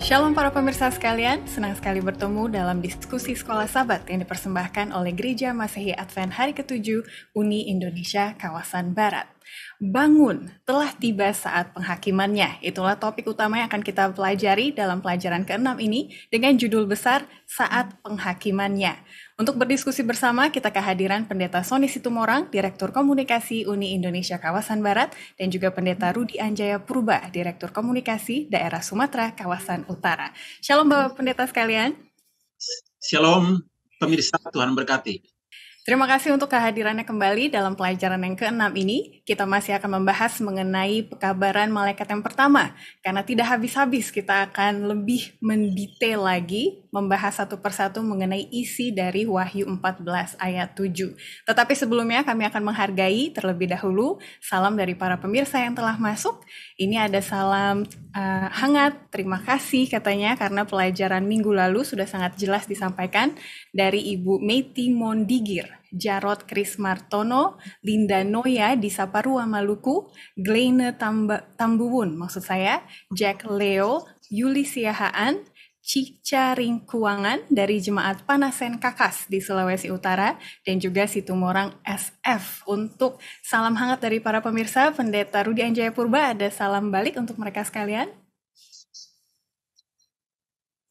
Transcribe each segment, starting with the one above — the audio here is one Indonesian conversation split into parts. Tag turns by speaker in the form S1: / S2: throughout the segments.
S1: Shalom para pemirsa sekalian, senang sekali bertemu dalam diskusi Sekolah Sabat yang dipersembahkan oleh Gereja Masehi Advent Hari ke-7 Uni Indonesia Kawasan Barat. Bangun, telah tiba saat penghakimannya. Itulah topik utama yang akan kita pelajari dalam pelajaran ke-6 ini dengan judul besar Saat Penghakimannya. Untuk berdiskusi bersama, kita kehadiran Pendeta Sony Situmorang, Direktur Komunikasi Uni Indonesia Kawasan Barat, dan juga Pendeta Rudi Anjaya Purba, Direktur Komunikasi Daerah Sumatera Kawasan Utara. Shalom Bapak Pendeta sekalian.
S2: Shalom pemirsa, Tuhan berkati.
S1: Terima kasih untuk kehadirannya kembali dalam pelajaran yang ke-6 ini. Kita masih akan membahas mengenai pekabaran malaikat yang pertama. Karena tidak habis-habis, kita akan lebih mendetail lagi, membahas satu persatu mengenai isi dari Wahyu 14 ayat 7. Tetapi sebelumnya kami akan menghargai terlebih dahulu salam dari para pemirsa yang telah masuk. Ini ada salam hangat, terima kasih katanya karena pelajaran minggu lalu sudah sangat jelas disampaikan dari Ibu Meti Mondigir, Jarod Krismartono, Linda Noya di Saparua Maluku, Gleine Tambuwun maksud saya, Jack Leo, Yuli Siahaan, Cica Ringkuangan dari Jemaat Panasen Kakas di Sulawesi Utara, dan juga Situmorang SF. Untuk salam hangat dari para pemirsa, Pendeta Rudi Anjaya Purba ada salam balik untuk mereka sekalian.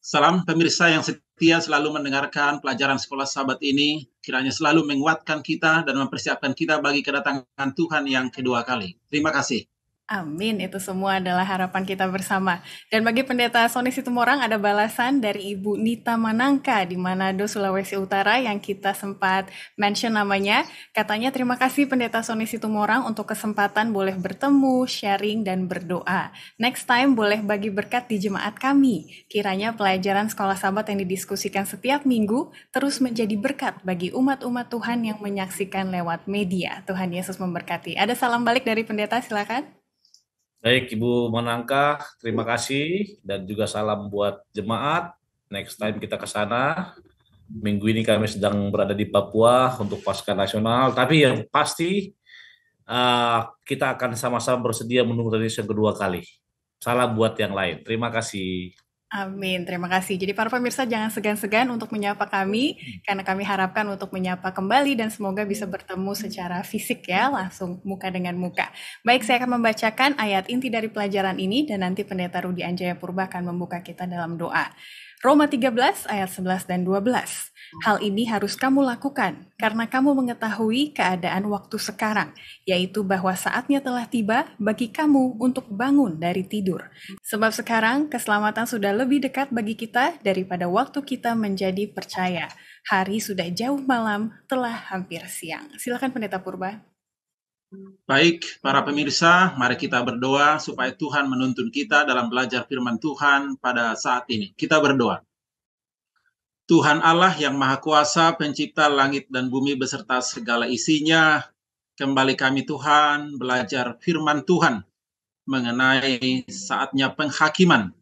S2: Salam pemirsa yang setia selalu mendengarkan pelajaran Sekolah Sabat ini, kiranya selalu menguatkan kita dan mempersiapkan kita bagi kedatangan Tuhan yang kedua kali. Terima kasih.
S1: Amin, itu semua adalah harapan kita bersama. Dan bagi Pendeta Sony Situmorang ada balasan dari Ibu Nita Manangka di Manado, Sulawesi Utara yang kita sempat mention namanya. Katanya terima kasih Pendeta Sony Situmorang untuk kesempatan boleh bertemu, sharing, dan berdoa. Next time boleh bagi berkat di jemaat kami. Kiranya pelajaran Sekolah Sabat yang didiskusikan setiap minggu terus menjadi berkat bagi umat-umat Tuhan yang menyaksikan lewat media. Tuhan Yesus memberkati. Ada salam balik dari Pendeta, silakan.
S3: Baik, Ibu Manangka, terima kasih dan juga salam buat jemaat. Next time kita ke sana. Minggu ini kami sedang berada di Papua untuk Paskah Nasional, tapi yang pasti kita akan sama-sama bersedia menunggu tradisi yang kedua kali. Salam buat yang lain. Terima kasih.
S1: Amin, terima kasih. Jadi para pemirsa jangan segan-segan untuk menyapa kami, karena kami harapkan untuk menyapa kembali dan semoga bisa bertemu secara fisik ya, langsung muka dengan muka. Baik, saya akan membacakan ayat inti dari pelajaran ini dan nanti Pendeta Rudi Anjaya Purba akan membuka kita dalam doa. Roma 13 ayat 11 dan 12. Hal ini harus kamu lakukan karena kamu mengetahui keadaan waktu sekarang, yaitu bahwa saatnya telah tiba bagi kamu untuk bangun dari tidur. Sebab sekarang keselamatan sudah lebih dekat bagi kita daripada waktu kita menjadi percaya. Hari sudah jauh malam, telah hampir siang. Silakan Pendeta Purba.
S2: Baik, para pemirsa, mari kita berdoa supaya Tuhan menuntun kita dalam belajar firman Tuhan pada saat ini. Kita berdoa. Tuhan Allah yang Maha Kuasa, pencipta langit dan bumi beserta segala isinya, kembali kami Tuhan belajar firman Tuhan mengenai saatnya penghakiman.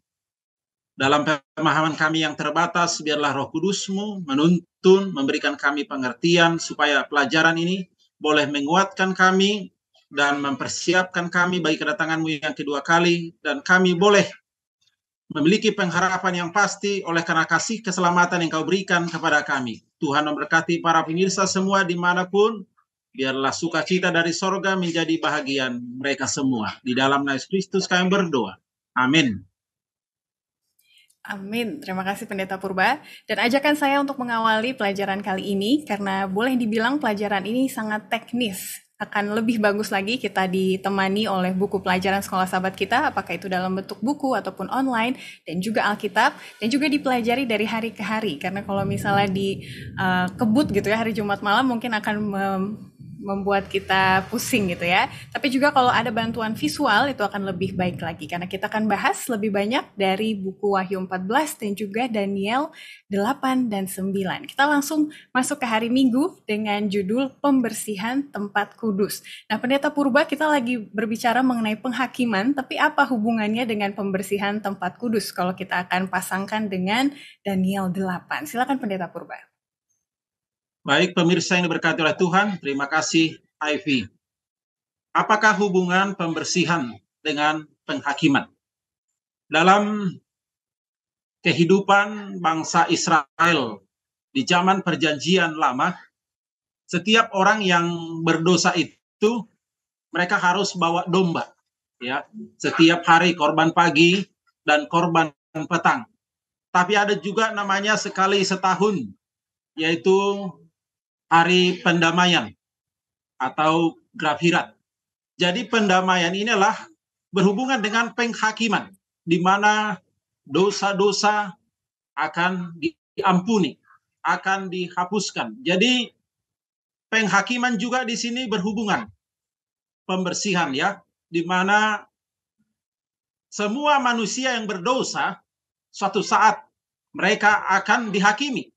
S2: Dalam pemahaman kami yang terbatas, biarlah Roh Kudus-Mu menuntun, memberikan kami pengertian supaya pelajaran ini boleh menguatkan kami dan mempersiapkan kami bagi kedatangan-Mu yang kedua kali, dan kami boleh memiliki pengharapan yang pasti oleh karena kasih keselamatan yang Kau berikan kepada kami. Tuhan memberkati para pemirsa semua dimanapun, biarlah sukacita dari sorga menjadi bahagian mereka semua. Di dalam nama Yesus Kristus kami berdoa. Amin.
S1: Amin, terima kasih Pendeta Purba. Dan ajakan saya untuk mengawali pelajaran kali ini, karena boleh dibilang pelajaran ini sangat teknis. Akan lebih bagus lagi kita ditemani oleh buku pelajaran Sekolah Sabat kita, apakah itu dalam bentuk buku ataupun online, dan juga Alkitab, dan juga dipelajari dari hari ke hari. Karena kalau misalnya di kebut gitu ya, hari Jumat malam mungkin akan membuat kita pusing gitu ya. Tapi juga kalau ada bantuan visual itu akan lebih baik lagi, karena kita akan bahas lebih banyak dari buku Wahyu 14 dan juga Daniel 8 dan 9. Kita langsung masuk ke hari Minggu dengan judul Pembersihan Tempat Kudus. Nah, Pendeta Purba, kita lagi berbicara mengenai penghakiman, tapi apa hubungannya dengan pembersihan tempat kudus kalau kita akan pasangkan dengan Daniel 8? Silakan Pendeta Purba.
S2: Baik, pemirsa yang diberkati oleh Tuhan, terima kasih Ivy. Apakah hubungan pembersihan dengan penghakiman? Dalam kehidupan bangsa Israel di zaman perjanjian lama, setiap orang yang berdosa itu mereka harus bawa domba, ya, setiap hari korban pagi dan korban petang. Tapi ada juga namanya sekali setahun, yaitu hari pendamaian atau Grafirat. Jadi pendamaian inilah berhubungan dengan penghakiman, di mana dosa-dosa akan diampuni, akan dihapuskan. Jadi penghakiman juga di sini berhubungan pembersihan, ya, di mana semua manusia yang berdosa suatu saat mereka akan dihakimi,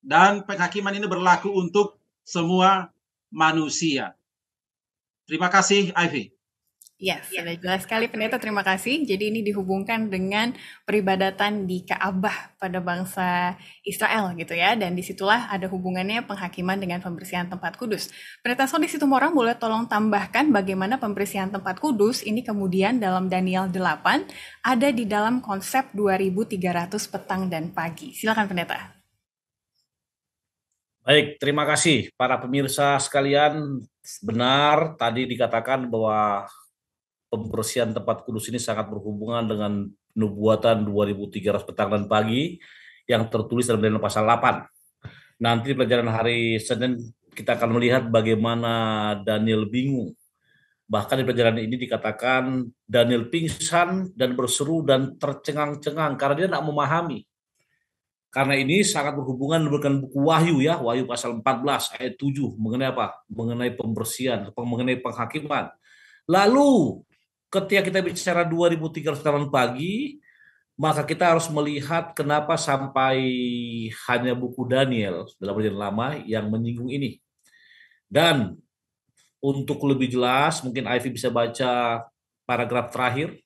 S2: dan penghakiman ini berlaku untuk semua manusia. Terima kasih, Ivy.
S1: Yes, sudah jelas sekali Pendeta, terima kasih. Jadi ini dihubungkan dengan peribadatan di Ka'bah pada bangsa Israel gitu ya. Dan disitulah ada hubungannya penghakiman dengan pembersihan tempat kudus. Pendeta Sony Situmorang boleh tolong tambahkan bagaimana pembersihan tempat kudus ini kemudian dalam Daniel 8 ada di dalam konsep 2300 petang dan pagi. Silakan Pendeta.
S3: Baik, terima kasih para pemirsa sekalian. Benar, tadi dikatakan bahwa pembersihan tempat kudus ini sangat berhubungan dengan nubuatan 2300 petang dan pagi yang tertulis dalam Daniel pasal 8. Nanti pelajaran hari Senin kita akan melihat bagaimana Daniel bingung. Bahkan di pelajaran ini dikatakan Daniel pingsan dan berseru dan tercengang-cengang karena dia tidak memahami. Karena ini sangat berhubungan dengan buku Wahyu, ya, Wahyu pasal 14 ayat 7 mengenai apa? Mengenai pembersihan, mengenai penghakiman. Lalu ketika kita bicara 2300 tahun pagi, maka kita harus melihat kenapa sampai hanya buku Daniel dalam perjanjian lama yang menyinggung ini. Dan untuk lebih jelas, mungkin Ivy bisa baca paragraf terakhir.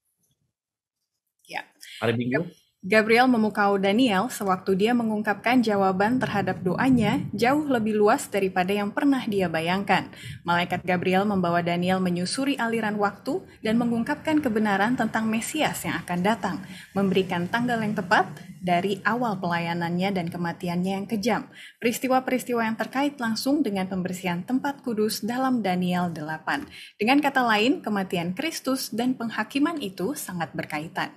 S1: Ya.
S3: Hari Minggu.
S1: Gabriel memukau Daniel sewaktu dia mengungkapkan jawaban terhadap doanya jauh lebih luas daripada yang pernah dia bayangkan. Malaikat Gabriel membawa Daniel menyusuri aliran waktu dan mengungkapkan kebenaran tentang Mesias yang akan datang, memberikan tanggal yang tepat dari awal pelayanannya dan kematiannya yang kejam. Peristiwa-peristiwa yang terkait langsung dengan pembersihan tempat kudus dalam Daniel 8. Dengan kata lain, kematian Kristus dan penghakiman itu sangat berkaitan.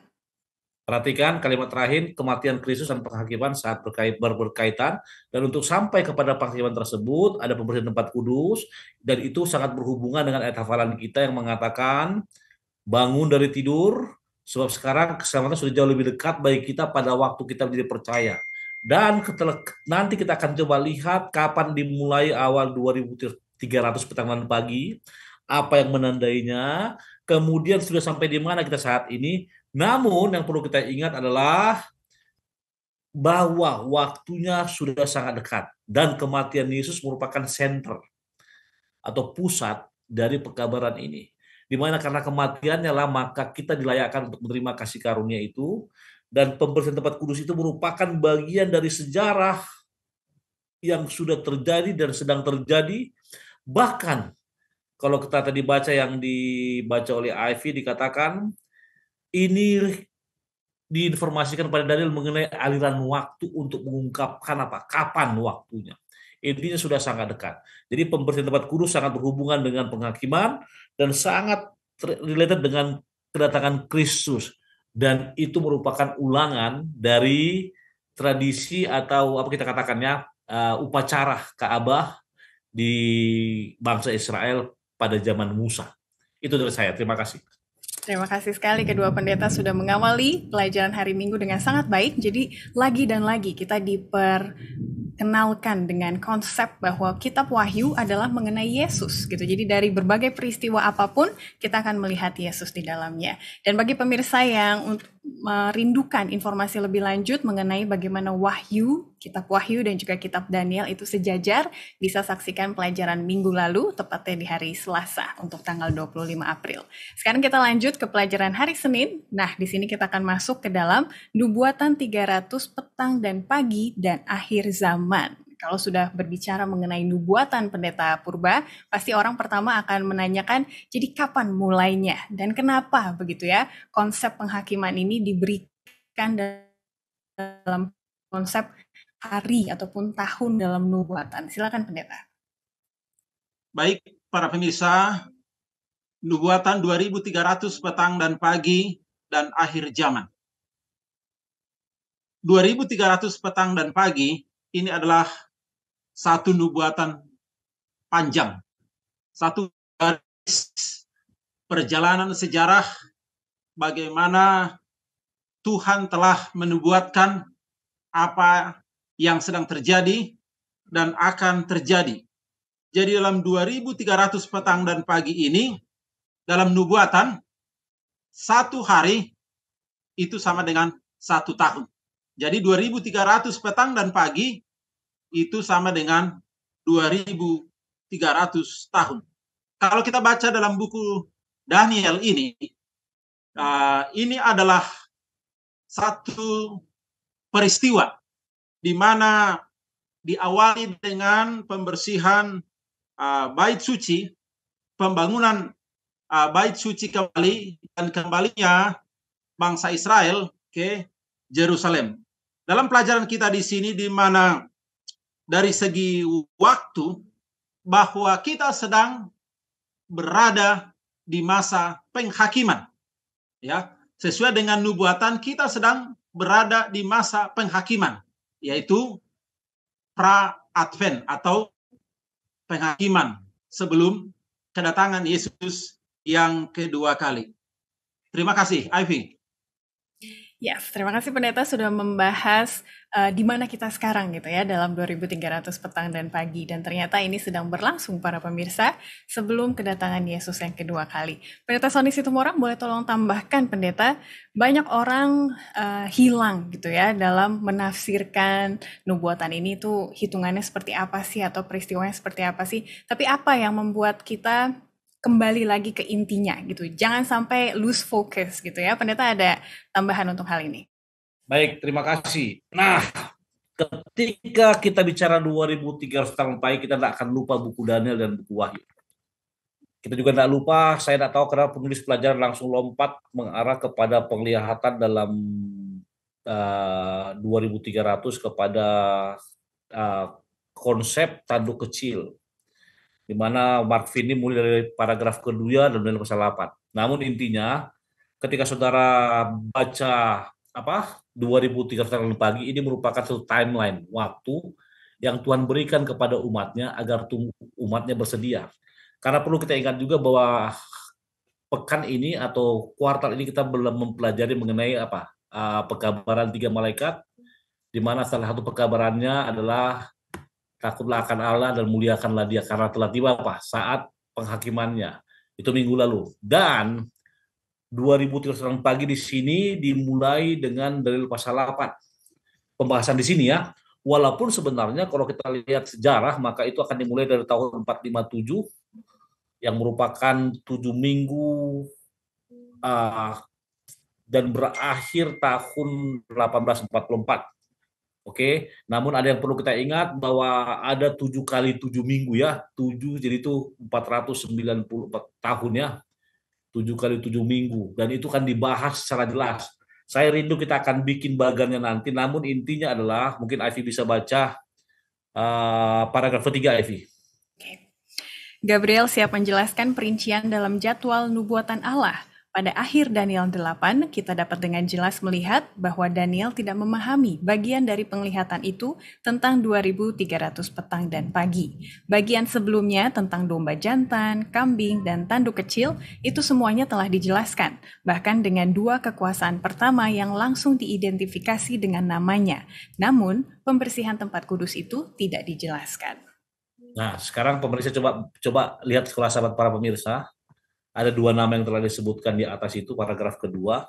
S3: Perhatikan kalimat terakhir, kematian Kristus dan penghakiman saat berkaitan, dan untuk sampai kepada penghakiman tersebut ada pembersihan tempat kudus, dan itu sangat berhubungan dengan ayat hafalan kita yang mengatakan bangun dari tidur, sebab sekarang keselamatan sudah jauh lebih dekat bagi kita pada waktu kita menjadi percaya. Dan nanti kita akan coba lihat kapan dimulai awal 2300 petang dan pagi, apa yang menandainya, kemudian sudah sampai di mana kita saat ini. Namun yang perlu kita ingat adalah bahwa waktunya sudah sangat dekat dan kematian Yesus merupakan center atau pusat dari pekabaran ini. Di mana karena kematiannya lah maka kita dilayakkan untuk menerima kasih karunia itu, dan pembersihan tempat kudus itu merupakan bagian dari sejarah yang sudah terjadi dan sedang terjadi. Bahkan kalau kita tadi baca yang dibaca oleh Ivy dikatakan ini diinformasikan pada Daniel mengenai aliran waktu untuk mengungkapkan apa, kapan waktunya. Intinya sudah sangat dekat. Jadi pembersihan tempat kudus sangat berhubungan dengan penghakiman dan sangat related dengan kedatangan Kristus. Dan itu merupakan ulangan dari tradisi atau apa kita katakannya upacara Ka'bah di bangsa Israel pada zaman Musa. Itu dari saya. Terima kasih.
S1: Terima kasih sekali kedua pendeta sudah mengawali pelajaran hari Minggu dengan sangat baik. Jadi lagi dan lagi kita diperkenalkan dengan konsep bahwa kitab Wahyu adalah mengenai Yesus gitu. Jadi dari berbagai peristiwa apapun kita akan melihat Yesus di dalamnya. Dan bagi pemirsa yang merindukan informasi lebih lanjut mengenai bagaimana Wahyu, kitab Wahyu dan juga kitab Daniel itu sejajar, bisa saksikan pelajaran minggu lalu, tepatnya di hari Selasa untuk tanggal 25 April. Sekarang kita lanjut ke pelajaran hari Senin. Nah, di sini kita akan masuk ke dalam nubuatan 300 petang dan pagi dan akhir zaman. Kalau sudah berbicara mengenai nubuatan Pendeta Purba, pasti orang pertama akan menanyakan, jadi kapan mulainya dan kenapa begitu ya? Konsep penghakiman ini diberikan dalam konsep hari ataupun tahun dalam nubuatan. Silakan pendeta.
S2: Baik, para pemirsa, nubuatan 2300 petang dan pagi dan akhir zaman. 2300 petang dan pagi ini adalah satu nubuatan panjang, satu garis perjalanan sejarah bagaimana Tuhan telah menubuatkan apa yang sedang terjadi dan akan terjadi. Jadi dalam 2300 petang dan pagi ini, dalam nubuatan, satu hari itu sama dengan satu tahun. Jadi 2300 petang dan pagi itu sama dengan 2300 tahun. Kalau kita baca dalam buku Daniel ini adalah satu peristiwa di mana diawali dengan pembersihan bait suci, pembangunan bait suci kembali, dan kembalinya bangsa Israel ke Yerusalem. Dalam pelajaran kita di sini, di mana dari segi waktu, bahwa kita sedang berada di masa penghakiman. Ya, sesuai dengan nubuatan, kita sedang berada di masa penghakiman, yaitu pra-advent atau penghakiman sebelum kedatangan Yesus yang kedua kali. Terima kasih, Ivy.
S1: Yes, terima kasih pendeta sudah membahas di mana kita sekarang gitu ya dalam 2300 petang dan pagi, dan ternyata ini sedang berlangsung para pemirsa sebelum kedatangan Yesus yang kedua kali. Pendeta Sony Situmorang, boleh tolong tambahkan pendeta, banyak orang hilang gitu ya dalam menafsirkan nubuatan ini tuh hitungannya seperti apa sih atau peristiwanya seperti apa sih, tapi apa yang membuat kita kembali lagi ke intinya gitu. Jangan sampai lose focus gitu ya. Pendeta ada tambahan untuk hal ini?
S3: Baik, terima kasih. Nah, ketika kita bicara 2300 tahun pagi, kita tidak akan lupa buku Daniel dan buku Wahyu. Kita juga tidak lupa, saya tidak tahu kenapa penulis pelajaran langsung lompat mengarah kepada penglihatan dalam 2300 kepada konsep tanduk kecil, di mana Mark Finney mulai dari paragraf kedua dan dari pasal 8. Namun intinya, ketika saudara baca 2300 tahun pagi, ini merupakan satu timeline waktu yang Tuhan berikan kepada umatnya agar umatnya bersedia. Karena perlu kita ingat juga bahwa pekan ini atau kuartal ini kita belum mempelajari mengenai pekabaran 3 malaikat, di mana salah satu pekabarannya adalah takutlah akan Allah dan muliakanlah Dia karena telah tiba saat penghakimannya. Itu minggu lalu. Dan 2300 tahun pagi di sini dimulai dengan dalil pasal 8. Pembahasan di sini ya, walaupun sebenarnya kalau kita lihat sejarah, maka itu akan dimulai dari tahun 457 yang merupakan 7 minggu dan berakhir tahun 1844. Oke, namun ada yang perlu kita ingat bahwa ada 7 kali 7 minggu ya, 7 jadi itu 494 tahun ya, 7 kali 7 minggu, dan itu kan dibahas secara jelas. Saya rindu kita akan bikin bagannya nanti, namun intinya adalah, mungkin Ivy bisa baca paragraf ketiga, Ivy.
S1: Oke. Gabriel siap menjelaskan perincian dalam jadwal nubuatan Allah. Pada akhir Daniel 8, kita dapat dengan jelas melihat bahwa Daniel tidak memahami bagian dari penglihatan itu tentang 2300 petang dan pagi. Bagian sebelumnya tentang domba jantan, kambing, dan tanduk kecil, itu semuanya telah dijelaskan, bahkan dengan 2 kekuasaan pertama yang langsung diidentifikasi dengan namanya. Namun, pembersihan tempat kudus itu tidak dijelaskan.
S3: Nah, sekarang pemirsa coba lihat sekolah sahabat para pemirsa. Ada 2 nama yang telah disebutkan di atas itu, paragraf kedua,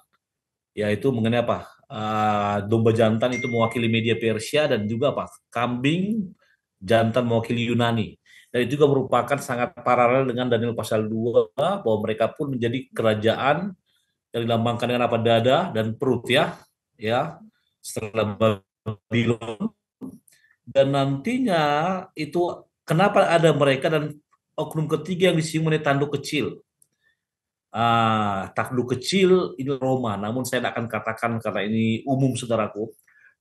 S3: yaitu mengenai domba jantan itu mewakili media Persia, dan juga kambing jantan mewakili Yunani. Dan itu juga merupakan sangat paralel dengan Daniel pasal 2, bahwa mereka pun menjadi kerajaan yang dilambangkan dengan dada dan perut ya setelah Babylon. Dan nantinya itu kenapa ada mereka, dan oknum ketiga yang disinggung mengenai tanduk kecil. Tanduk kecil ini Roma, namun saya tidak akan katakan karena ini umum saudaraku.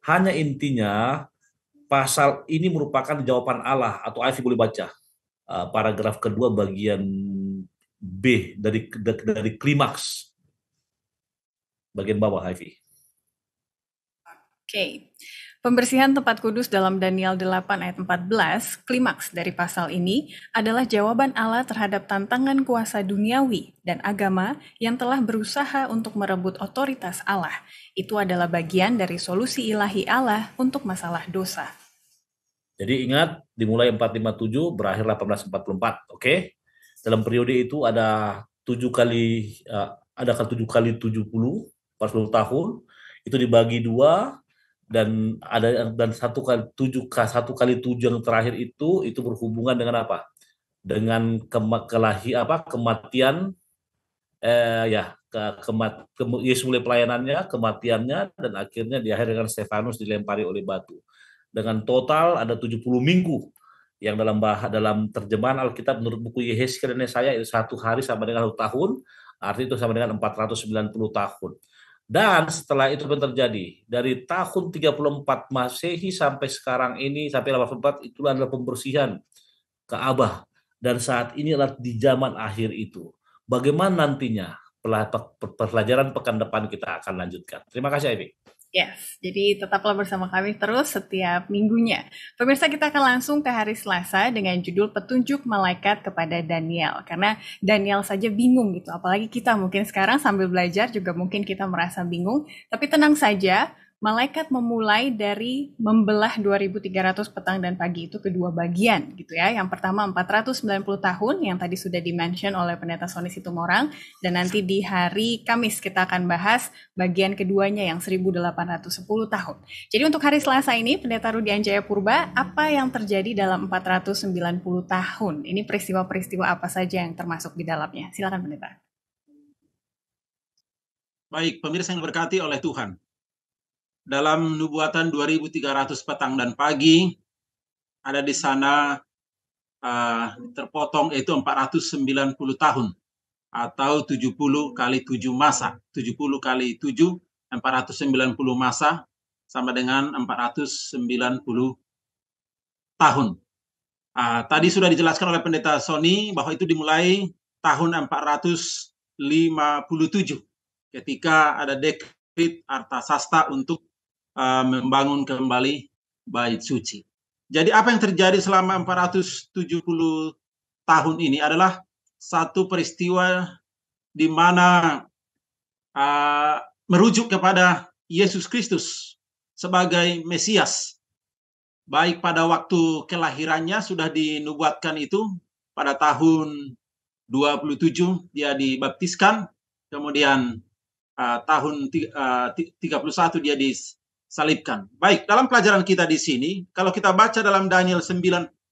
S3: Hanya intinya pasal ini merupakan jawaban Allah, atau Ivy boleh baca paragraf kedua bagian B dari klimaks bagian bawah, Ivy.
S1: Oke. Pembersihan tempat kudus dalam Daniel 8 ayat 14, klimaks dari pasal ini adalah jawaban Allah terhadap tantangan kuasa duniawi dan agama yang telah berusaha untuk merebut otoritas Allah. Itu adalah bagian dari solusi ilahi Allah untuk masalah dosa.
S3: Jadi ingat, dimulai 457, berakhir 1844, oke? Dalam periode itu ada 7 kali 70, 40 tahun, itu dibagi 2, dan satu kali 7 yang terakhir itu berhubungan dengan apa? Dengan kematian Yesus mulai pelayanannya, kematiannya, dan akhirnya di akhir dengan Stefanus dilempari oleh batu. Dengan total ada 70 minggu yang dalam terjemahan Alkitab menurut buku Yehezkiel dan Yesaya itu 1 hari sama dengan 1 tahun, artinya itu sama dengan 490 tahun. Dan setelah itu terjadi dari tahun 34 Masehi sampai sekarang ini sampai 84, itulah adalah pembersihan Ka'bah, dan saat ini adalah di zaman akhir itu. Bagaimana nantinya? Pelajaran pekan depan kita akan lanjutkan. Terima kasih, Ivy.
S1: Yes, jadi tetaplah bersama kami terus setiap minggunya. Pemirsa, kita akan langsung ke hari Selasa dengan judul Petunjuk Malaikat kepada Daniel. Karena Daniel saja bingung gitu, apalagi kita mungkin sekarang sambil belajar juga mungkin kita merasa bingung. Tapi tenang saja, malaikat memulai dari membelah 2300 petang dan pagi itu kedua bagian gitu ya. Yang pertama 490 tahun yang tadi sudah dimention oleh Pendeta Sony Situmorang, dan nanti di hari Kamis kita akan bahas bagian keduanya yang 1810 tahun. Jadi untuk hari Selasa ini Pendeta Rudi Anjaya Purba, apa yang terjadi dalam 490 tahun? Ini peristiwa-peristiwa apa saja yang termasuk di dalamnya? Silakan Pendeta.
S2: Baik, pemirsa yang diberkati oleh Tuhan. Dalam nubuatan 2300 petang dan pagi, ada di sana terpotong itu 490 tahun, atau 70 kali 7 masa. 70 kali 7, 490 masa, sama dengan 490 tahun. Tadi sudah dijelaskan oleh Pendeta Sony bahwa itu dimulai tahun 457, ketika ada dekret Artasasta untuk membangun kembali bait suci. Jadi apa yang terjadi selama 470 tahun ini adalah satu peristiwa di mana merujuk kepada Yesus Kristus sebagai Mesias. Baik pada waktu kelahirannya sudah dinubuatkan itu, pada tahun 27 dia dibaptiskan, kemudian tahun 31 dia disalibkan. Baik, dalam pelajaran kita di sini, kalau kita baca dalam Daniel 9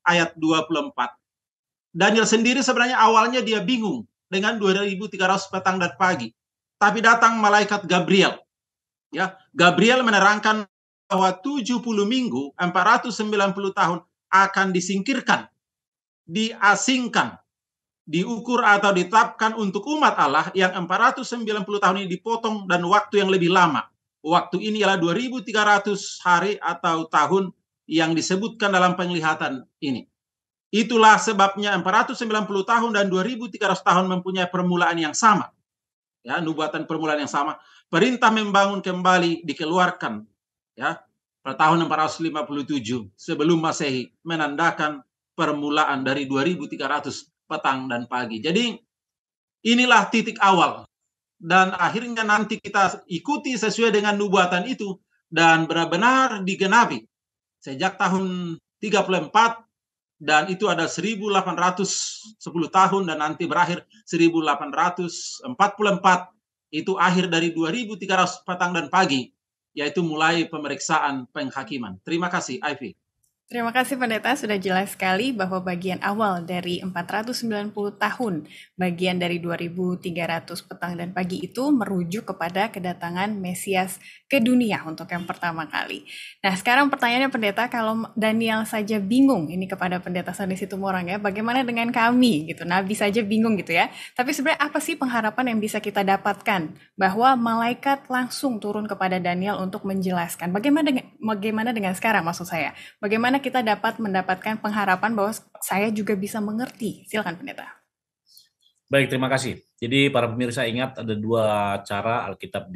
S2: ayat 24, Daniel sendiri sebenarnya awalnya dia bingung dengan 2300 petang dan pagi. Tapi datang malaikat Gabriel. Ya, Gabriel menerangkan bahwa 70 minggu, 490 tahun akan disingkirkan, diasingkan, diukur atau ditetapkan untuk umat Allah yang 490 tahun ini dipotong dan waktu yang lebih lama. Waktu ini ialah 2300 hari atau tahun yang disebutkan dalam penglihatan ini. Itulah sebabnya 490 tahun dan 2300 tahun mempunyai permulaan yang sama. Ya, nubuatan permulaan yang sama. Perintah membangun kembali dikeluarkan ya pada tahun 457 sebelum Masehi, menandakan permulaan dari 2300 petang dan pagi. Jadi inilah titik awal, dan akhirnya nanti kita ikuti sesuai dengan nubuatan itu dan benar-benar digenapi sejak tahun 34, dan itu ada 1810 tahun dan nanti berakhir 1844. Itu akhir dari 2300 petang dan pagi, yaitu mulai pemeriksaan penghakiman. Terima kasih, Ivy.
S1: Terima kasih Pendeta, sudah jelas sekali bahwa bagian awal dari 490 tahun, bagian dari 2300 petang dan pagi itu merujuk kepada kedatangan Mesias ke dunia untuk yang pertama kali. Nah sekarang pertanyaannya Pendeta, kalau Daniel saja bingung, ini kepada Pendeta Sandi Situmorang ya, bagaimana dengan kami gitu, Nabi saja bingung gitu ya. Tapi sebenarnya apa sih pengharapan yang bisa kita dapatkan bahwa malaikat langsung turun kepada Daniel untuk menjelaskan. Bagaimana dengan sekarang maksud saya? Bagaimana kita dapat mendapatkan pengharapan bahwa saya juga bisa mengerti? Silakan Pendeta.
S3: Baik, terima kasih. Jadi para pemirsa ingat ada dua cara Alkitab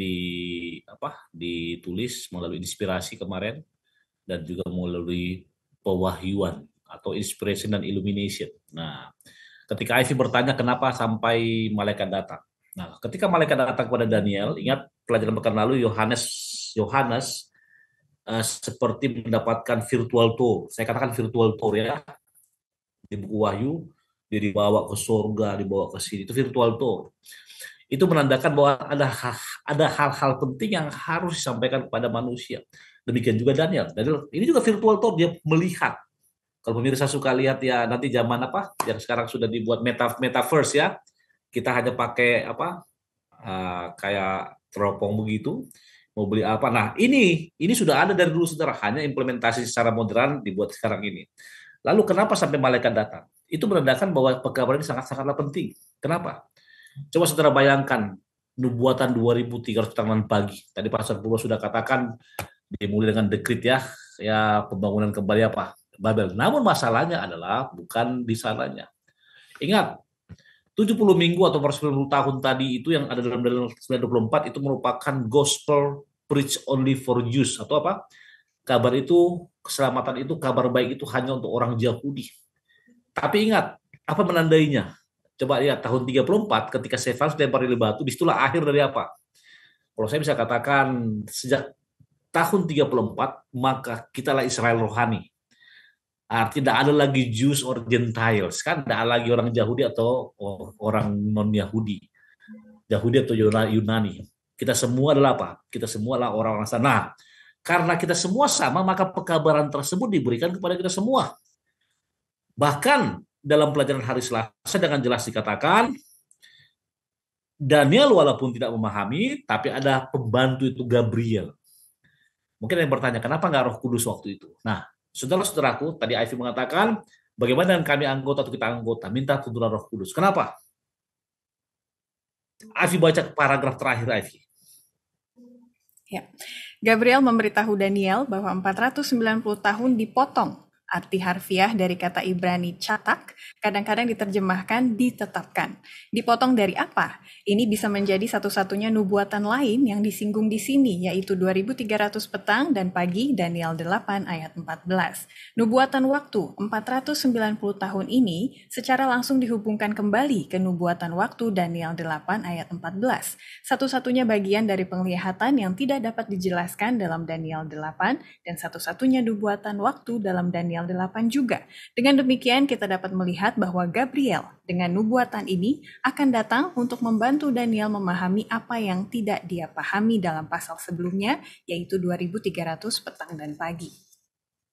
S3: ditulis melalui inspirasi kemarin dan juga melalui pewahyuan atau inspiration dan illumination. Nah, ketika Ivy bertanya kenapa sampai malaikat datang. Nah, ketika malaikat datang kepada Daniel, ingat pelajaran pekan lalu Yohanes seperti mendapatkan virtual tour. Saya katakan virtual tour ya. Di buku Wahyu, dia dibawa ke surga, dibawa ke sini. Itu virtual tour. Itu menandakan bahwa ada hal-hal penting yang harus disampaikan kepada manusia. Demikian juga Daniel. Daniel ini juga virtual tour, dia melihat. Kalau pemirsa suka lihat ya nanti zaman apa yang sekarang sudah dibuat metaverse ya. Kita hanya pakai kayak teropong begitu. Mau beli apa? Nah, ini sudah ada dari dulu saudara, hanya implementasi secara modern dibuat sekarang ini. Lalu kenapa sampai malaikat datang? Itu menandakan bahwa pekabaran ini sangat-sangatlah penting. Kenapa? Coba saudara bayangkan nubuatan 2300 tangan pagi. Tadi Pastor Purwo sudah katakan dimulai dengan dekrit ya pembangunan kembali Babel. Namun masalahnya adalah bukan di sananya. Ingat, 70 minggu atau 90 tahun tadi itu yang ada dalam Daniel 9:24 itu merupakan gospel preach only for Jews atau apa? Kabar itu, keselamatan itu, kabar baik itu hanya untuk orang Yahudi. Tapi ingat, apa menandainya? Coba lihat tahun 34 ketika Stefanus dilempar di batu, disitulah akhir dari apa? Kalau saya bisa katakan sejak tahun 34 maka kitalah Israel rohani. Tidak ada lagi Jews or Gentiles, kan tidak ada lagi orang Yahudi atau orang non-Yahudi, Yahudi atau Yunani. Kita semua adalah apa? Kita semua adalah orang-orang sana. Nah, karena kita semua sama, maka pekabaran tersebut diberikan kepada kita semua. Bahkan dalam pelajaran hari Selasa dengan jelas dikatakan, Daniel walaupun tidak memahami, tapi ada pembantu itu Gabriel. Mungkin yang bertanya, kenapa nggak Roh Kudus waktu itu? Nah, saudara-saudaraku, tadi Ivy mengatakan, bagaimana dengan kami anggota atau kita anggota? Minta tuntunan Roh Kudus. Kenapa? Ivy baca paragraf terakhir Ivy.
S1: Ya. Gabriel memberitahu Daniel bahwa 490 tahun dipotong. Arti harfiah dari kata Ibrani catak kadang-kadang diterjemahkan ditetapkan. Dipotong dari apa? Ini bisa menjadi satu-satunya nubuatan lain yang disinggung di sini, yaitu 2300 petang dan pagi Daniel 8 ayat 14. Nubuatan waktu 490 tahun ini secara langsung dihubungkan kembali ke nubuatan waktu Daniel 8 ayat 14. Satu-satunya bagian dari penglihatan yang tidak dapat dijelaskan dalam Daniel 8 dan satu-satunya nubuatan waktu dalam Daniel 8 juga. Dengan demikian kita dapat melihat bahwa Gabriel dengan nubuatan ini akan datang untuk membantu Daniel memahami apa yang tidak dia pahami dalam pasal sebelumnya, yaitu 2300 petang dan pagi.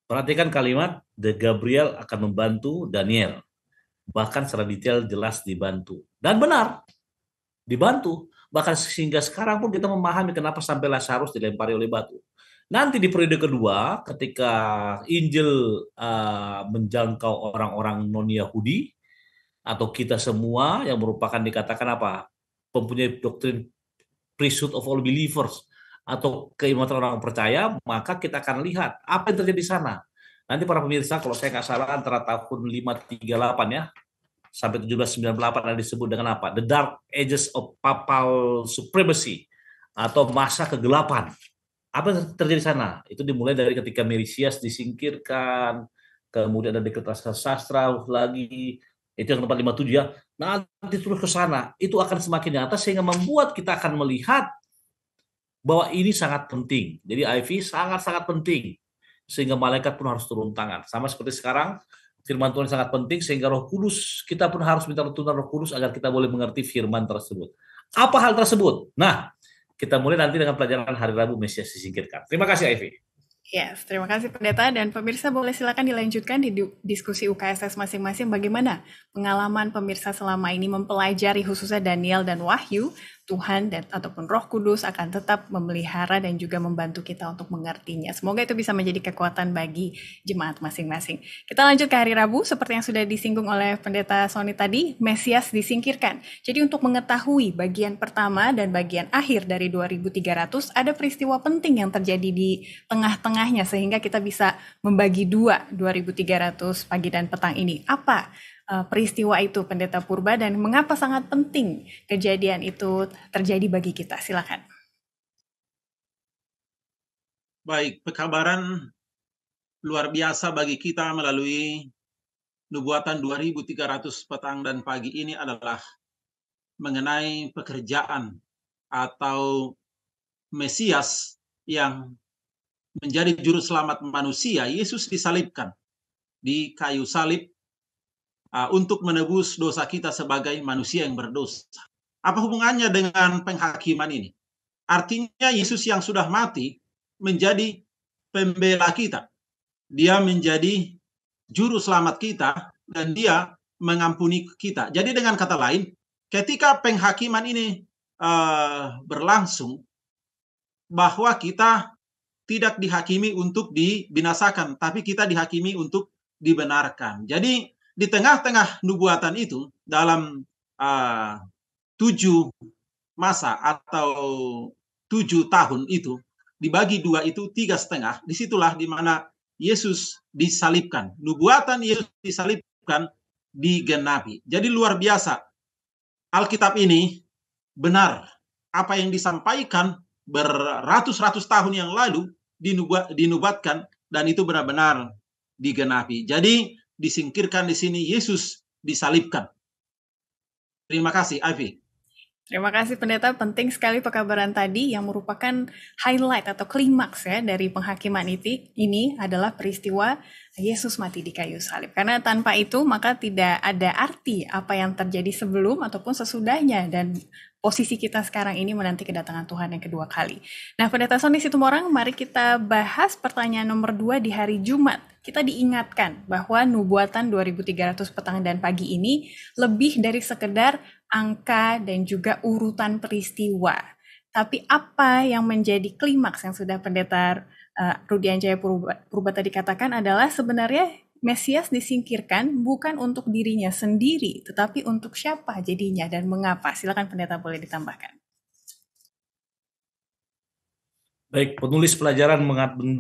S3: Perhatikan kalimat, The Gabriel akan membantu Daniel. Bahkan secara detail jelas dibantu. Dan benar, dibantu. Bahkan sehingga sekarang pun kita memahami kenapa sampai Lazarus dilempari oleh batu. Nanti di periode kedua, ketika Injil menjangkau orang-orang non-Yahudi, atau kita semua yang merupakan dikatakan mempunyai doktrin priesthood of all believers, atau keimanan orang percaya, maka kita akan lihat apa yang terjadi di sana. Nanti para pemirsa, kalau saya nggak salah antara tahun 538 ya, sampai 1798 ada disebut dengan apa? The Dark Ages of Papal Supremacy, atau masa kegelapan. Apa yang terjadi di sana? Itu dimulai dari ketika Merisias disingkirkan, kemudian ada dekret sastra lagi, itu yang tempat 57 ya. Nanti terus ke sana, itu akan semakin nyata sehingga membuat kita akan melihat bahwa ini sangat penting. Jadi IV sangat-sangat penting. Sehingga malaikat pun harus turun tangan. Sama seperti sekarang, firman Tuhan sangat penting sehingga Roh Kudus, kita pun harus minta tuntunan Roh Kudus agar kita boleh mengerti firman tersebut. Apa hal tersebut? Nah, kita mulai nanti dengan pelajaran hari Rabu Mesias disingkirkan. Terima kasih, Ivy.
S1: Yes, terima kasih Pendeta, dan pemirsa boleh silakan dilanjutkan di diskusi UKSS masing-masing bagaimana pengalaman pemirsa selama ini mempelajari khususnya Daniel dan Wahyu. Tuhan dan ataupun Roh Kudus akan tetap memelihara dan juga membantu kita untuk mengertinya. Semoga itu bisa menjadi kekuatan bagi jemaat masing-masing. Kita lanjut ke hari Rabu, seperti yang sudah disinggung oleh Pendeta Sony tadi, Mesias disingkirkan. Jadi untuk mengetahui bagian pertama dan bagian akhir dari 2300, ada peristiwa penting yang terjadi di tengah-tengahnya, sehingga kita bisa membagi dua 2300 pagi dan petang ini. Apa peristiwa itu, Pendeta Purba, dan mengapa sangat penting kejadian itu terjadi bagi kita? Silakan.
S2: Baik, pekabaran luar biasa bagi kita melalui nubuatan 2300 petang dan pagi ini adalah mengenai pekerjaan atau Mesias yang menjadi juru selamat manusia. Yesus disalibkan di kayu salib untuk menebus dosa kita sebagai manusia yang berdosa. Apa hubungannya dengan penghakiman ini? Artinya Yesus yang sudah mati menjadi pembela kita. Dia menjadi juru selamat kita dan dia mengampuni kita. Jadi dengan kata lain, ketika penghakiman ini berlangsung, bahwa kita tidak dihakimi untuk dibinasakan, tapi kita dihakimi untuk dibenarkan. Jadi di tengah-tengah nubuatan itu, dalam 7 masa atau 7 tahun itu, dibagi 2 itu 3,5, disitulah di mana Yesus disalibkan. Nubuatan Yesus disalibkan digenapi. Jadi luar biasa. Alkitab ini benar. Apa yang disampaikan beratus-ratus tahun yang lalu dinubuatkan, dan itu benar-benar digenapi. Jadi disingkirkan di sini, Yesus disalibkan. Terima kasih, Ivy.
S1: Terima kasih Pendeta, penting sekali pekabaran tadi yang merupakan highlight atau klimaks ya dari penghakiman ini adalah peristiwa Yesus mati di kayu salib. Karena tanpa itu maka tidak ada arti apa yang terjadi sebelum ataupun sesudahnya, dan posisi kita sekarang ini menanti kedatangan Tuhan yang kedua kali. Nah, Pendeta Sony Situmorang, mari kita bahas pertanyaan nomor 2 di hari Jumat. Kita diingatkan bahwa nubuatan 2300 petang dan pagi ini lebih dari sekedar angka dan juga urutan peristiwa. Tapi apa yang menjadi klimaks yang sudah Pendeta Rudian Jaya Purba tadi katakan adalah sebenarnya Mesias disingkirkan bukan untuk dirinya sendiri, tetapi untuk siapa jadinya dan mengapa. Silakan Pendeta, boleh ditambahkan.
S3: Baik, penulis pelajaran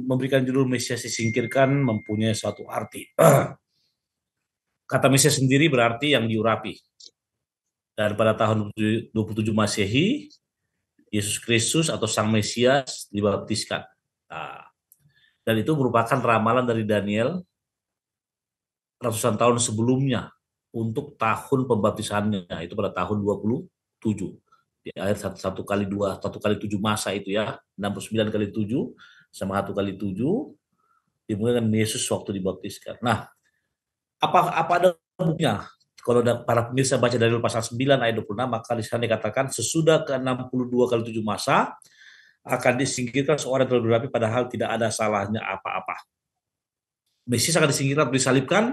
S3: memberikan judul Mesias disingkirkan mempunyai suatu arti. Kata Mesias sendiri berarti yang diurapi. Dan pada tahun 27 Masehi, Yesus Kristus atau Sang Mesias dibaptiskan. Dan itu merupakan ramalan dari Daniel ratusan tahun sebelumnya untuk tahun pembaptisannya, itu pada tahun 27. Di akhir 1 kali 7 masa itu ya, 69 kali 7 sama 1 kali 7 dimulai dengan Yesus waktu dibaptiskan. Nah, apa ada buktinya? Kalau para pemirsa baca dari pasal 9 ayat 26, maka di sana dikatakan sesudah ke-62 kali 7 masa akan disingkirkan seorang yang telah diurapi padahal tidak ada salahnya apa-apa. Mesias akan disingkirkan, disalibkan,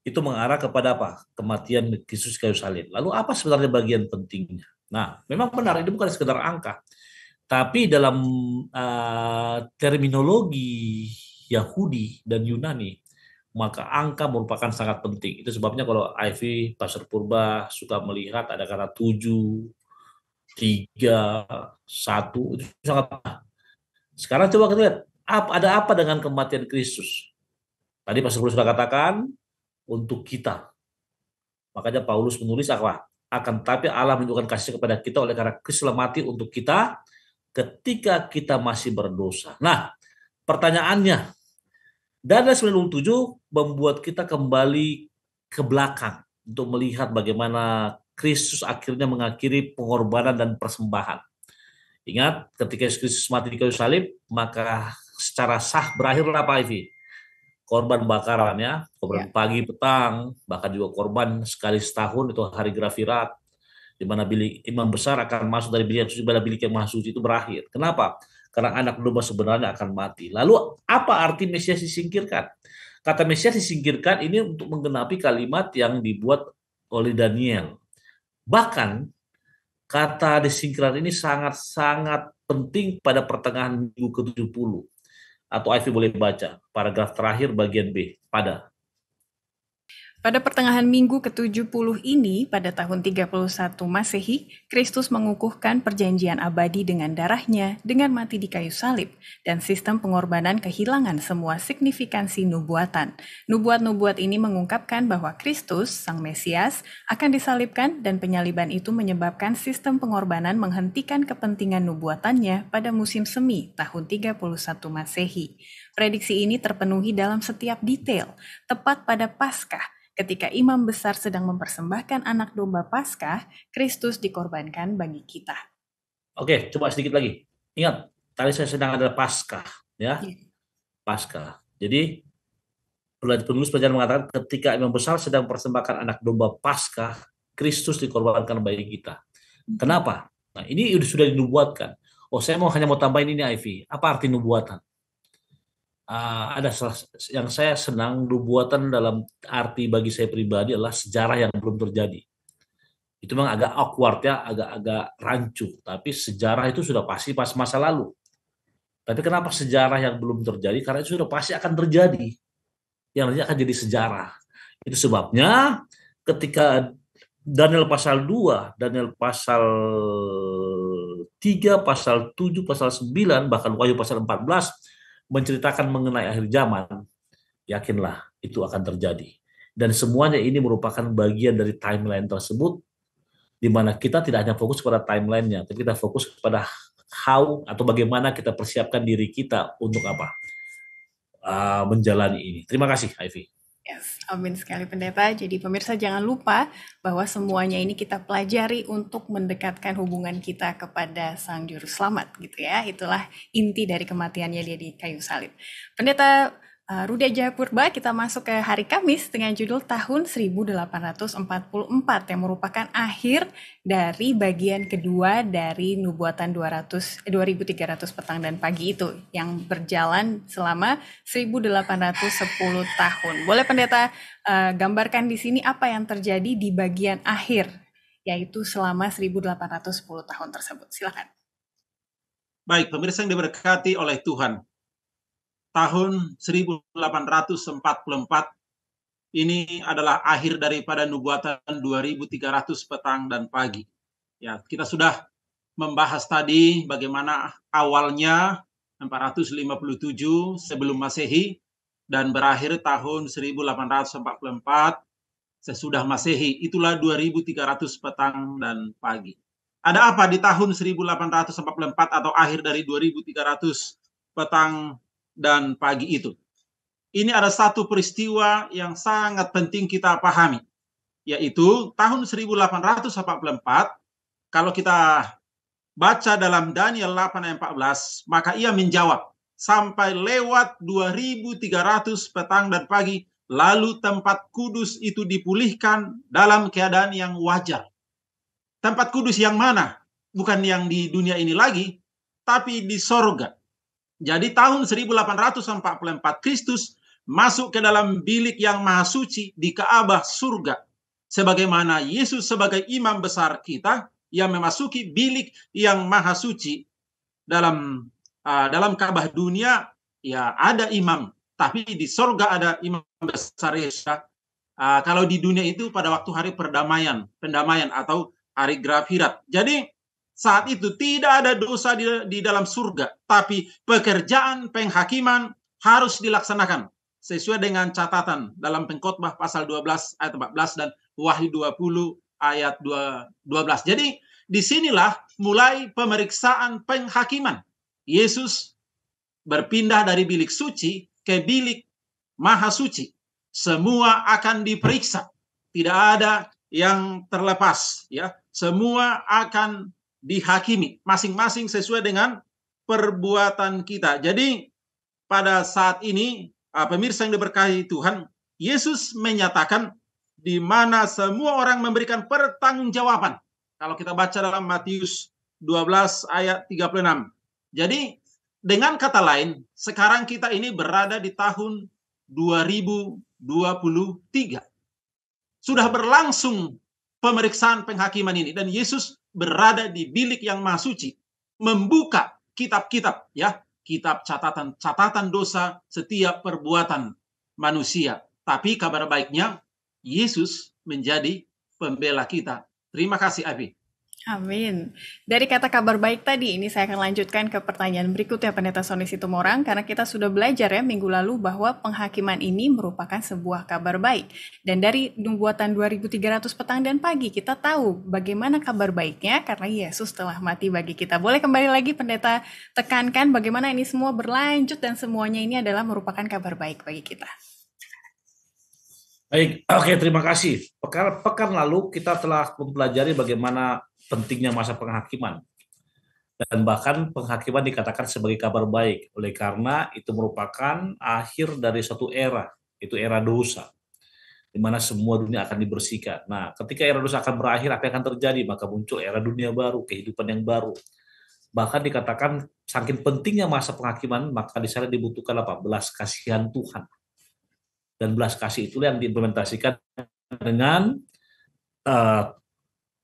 S3: itu mengarah kepada apa? Kematian Kristus kayu salib. Lalu apa sebenarnya bagian pentingnya? Nah, memang benar, ini bukan sekedar angka. Tapi dalam terminologi Yahudi dan Yunani, maka angka merupakan sangat penting. Itu sebabnya kalau Ivy, Pastor Purba suka melihat ada kata 7, 3, 1, itu sangat penting. Sekarang coba kita lihat, ada apa dengan kematian Kristus? Tadi Pastor Purba sudah katakan, untuk kita. Makanya Paulus menulis apa? Akan tetapi Allah menunjukkan kasih kepada kita oleh karena Kristus mati untuk kita ketika kita masih berdosa. Nah, pertanyaannya, Daniel 97 membuat kita kembali ke belakang untuk melihat bagaimana Kristus akhirnya mengakhiri pengorbanan dan persembahan. Ingat, ketika Kristus mati di kayu salib, maka secara sah berakhirlah apa, Ivy? Korban bakaran ya, korban pagi, petang, bahkan juga korban sekali setahun, itu hari Grafirat, di mana bilik imam besar akan masuk dari bilik yang suci pada bilik yang maha suci, itu berakhir. Kenapa? karena anak domba sebenarnya akan mati. Lalu apa arti Mesias disingkirkan? Kata Mesias disingkirkan ini untuk menggenapi kalimat yang dibuat oleh Daniel. Bahkan kata disingkirkan ini sangat-sangat penting pada pertengahan minggu ke-70. Atau Ivy boleh baca paragraf terakhir bagian B, pada.
S1: Pada pertengahan minggu ke-70 ini, pada tahun 31 Masehi, Kristus mengukuhkan perjanjian abadi dengan darahnya dengan mati di kayu salib, dan sistem pengorbanan kehilangan semua signifikansi nubuatan. Nubuat-nubuat ini mengungkapkan bahwa Kristus, Sang Mesias, akan disalibkan dan penyaliban itu menyebabkan sistem pengorbanan menghentikan kepentingan nubuatannya pada musim semi tahun 31 Masehi. Prediksi ini terpenuhi dalam setiap detail, tepat pada Paskah. Ketika imam besar sedang mempersembahkan anak domba Paskah, Kristus dikorbankan bagi kita.
S3: Oke, coba sedikit lagi. Ingat, tadi saya sedang ada Paskah, ya. Paskah. Jadi penulis pelajaran mengatakan ketika imam besar sedang mempersembahkan anak domba Paskah, Kristus dikorbankan bagi kita. Kenapa? Nah, ini sudah dinubuatkan. Oh, saya hanya mau tambahin ini, Ivy. Apa arti nubuatan? Ada yang saya senang, nubuatan dalam arti bagi saya pribadi adalah sejarah yang belum terjadi. Itu memang agak awkward ya, agak rancu, tapi sejarah itu sudah pasti pas masa lalu. Tapi kenapa sejarah yang belum terjadi? Karena itu sudah pasti akan terjadi. Yang nanti akan jadi sejarah. Itu sebabnya ketika Daniel pasal 2, Daniel pasal 3, pasal 7, pasal 9, bahkan Wahyu pasal 14 menceritakan mengenai akhir zaman, yakinlah itu akan terjadi. Dan semuanya ini merupakan bagian dari timeline tersebut, di mana kita tidak hanya fokus pada timelinenya, tapi kita fokus kepada how atau bagaimana kita persiapkan diri kita untuk apa? Menjalani ini. Terima kasih, Ivy.
S1: Yes, amin sekali pendeta. Jadi pemirsa jangan lupa bahwa semuanya ini kita pelajari untuk mendekatkan hubungan kita kepada Sang Juru Selamat gitu ya. Itulah inti dari kematiannya dia di kayu salib. Pendeta Ruda Jayapurba, kita masuk ke hari Kamis dengan judul tahun 1844 yang merupakan akhir dari bagian kedua dari nubuatan 2300 petang dan pagi itu yang berjalan selama 1810 tahun. Boleh pendeta gambarkan di sini apa yang terjadi di bagian akhir, yaitu selama 1810 tahun tersebut. Silakan.
S2: Baik, pemirsa yang diberkati oleh Tuhan. Tahun 1844 ini adalah akhir daripada nubuatan 2300 petang dan pagi. Ya, kita sudah membahas tadi bagaimana awalnya 457 sebelum Masehi dan berakhir tahun 1844 sesudah Masehi. Itulah 2300 petang dan pagi. Ada apa di tahun 1844 atau akhir dari 2300 petang dan pagi itu? Ini ada satu peristiwa yang sangat penting kita pahami, yaitu tahun 1844, kalau kita baca dalam Daniel 8 ayat 14, maka ia menjawab, sampai lewat 2300 petang dan pagi, lalu tempat kudus itu dipulihkan dalam keadaan yang wajar. Tempat kudus yang mana? Bukan yang di dunia ini lagi, tapi di sorga. Jadi tahun 1844 Kristus masuk ke dalam bilik yang maha suci di Ka'bah surga. Sebagaimana Yesus sebagai imam besar kita yang memasuki bilik yang maha suci dalam Ka'bah dunia, ya ada imam. Tapi di sorga ada imam besar Yesus. Kalau di dunia itu pada waktu hari pendamaian atau hari Grafirat. Jadi saat itu tidak ada dosa di dalam surga, tapi pekerjaan penghakiman harus dilaksanakan sesuai dengan catatan dalam Pengkhotbah pasal 12 ayat 14 dan Wahyu 20 ayat 12. Jadi disinilah mulai pemeriksaan penghakiman. Yesus berpindah dari bilik suci ke bilik maha suci. Semua akan diperiksa, tidak ada yang terlepas, ya. Semua akan dihakimi masing-masing sesuai dengan perbuatan kita. Jadi pada saat ini pemirsa yang diberkahi Tuhan, Yesus menyatakan di mana semua orang memberikan pertanggungjawaban. Kalau kita baca dalam Matius 12 ayat 36. Jadi Dengan kata lain, sekarang kita ini berada di tahun 2023. Sudah berlangsung pemeriksaan penghakiman ini, dan Yesus berada di bilik yang maha suci, membuka kitab-kitab, ya, kitab catatan dosa setiap perbuatan manusia. Tapi kabar baiknya, Yesus menjadi pembela kita. Terima kasih, Abi.
S1: Amin. Dari kata kabar baik tadi, ini saya akan lanjutkan ke pertanyaan berikutnya Pendeta Sony Situmorang, karena kita sudah belajar ya minggu lalu bahwa penghakiman ini merupakan sebuah kabar baik. Dan dari nubuatan 2300 petang dan pagi, kita tahu bagaimana kabar baiknya karena Yesus telah mati bagi kita. Boleh kembali lagi Pendeta tekankan bagaimana ini semua berlanjut dan semuanya ini adalah merupakan kabar baik bagi kita.
S3: Baik, oke, terima kasih. Pekan lalu kita telah mempelajari bagaimana pentingnya masa penghakiman. Dan bahkan penghakiman dikatakan sebagai kabar baik, oleh karena itu merupakan akhir dari suatu era, itu era dosa, di mana semua dunia akan dibersihkan. Nah, ketika era dosa akan berakhir, apa yang akan terjadi? Maka muncul era dunia baru, kehidupan yang baru. Bahkan dikatakan saking pentingnya masa penghakiman, maka di sana dibutuhkan apa? Belas kasihan Tuhan. Dan belas kasih itulah yang diimplementasikan dengan